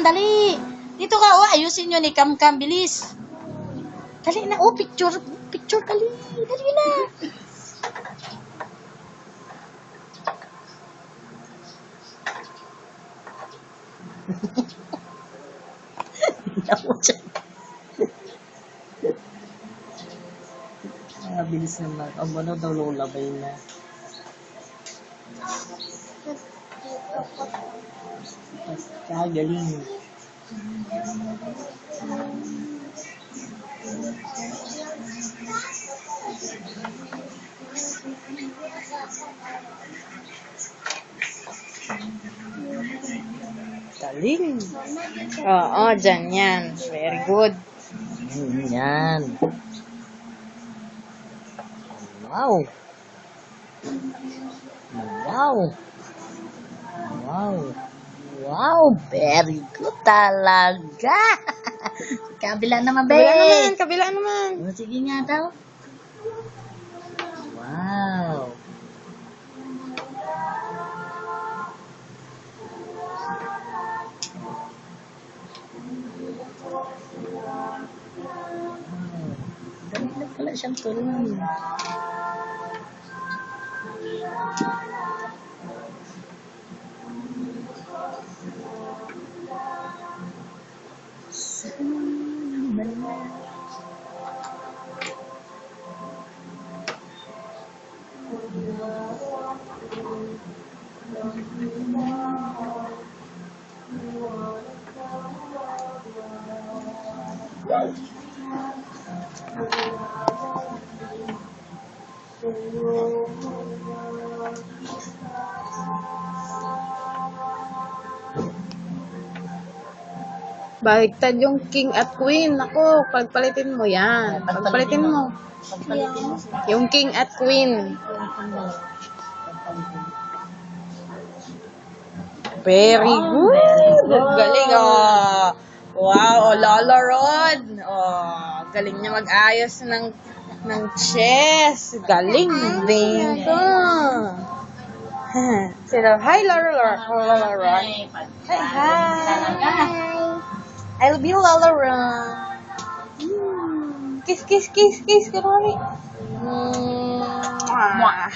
Dali. Dito ka, oh. Ayusin nyo ni Kam-Kam. Bilis. Dali na, oh. Picture. Picture, dali. Dali na. Bilis naman. Ang ano daw lulabay na. Kagaling. Galing. Oo, dyan yan. Very good. Yan. Wow. Wow. Wow. Wow. Very good talaga. Kabila naman, be. Kabila naman. Oh, sige nga daw. Wow. Dali na pala siyang tulong. Baliktad yung king at queen. Ako, pagpalitin mo yan. Pagpalitin mo. Pagpalitin mo. Yung king at queen. Very good. Galing, oh. Wow, oh, Lolo Rod. Oh, galing niya mag-ayos ng chess. Galing din to. Sino? Hi, Lolo Rod. Hi. I love you, Lolo Rod. Kiss, kiss, kiss, kiss. Kumari. Mwah.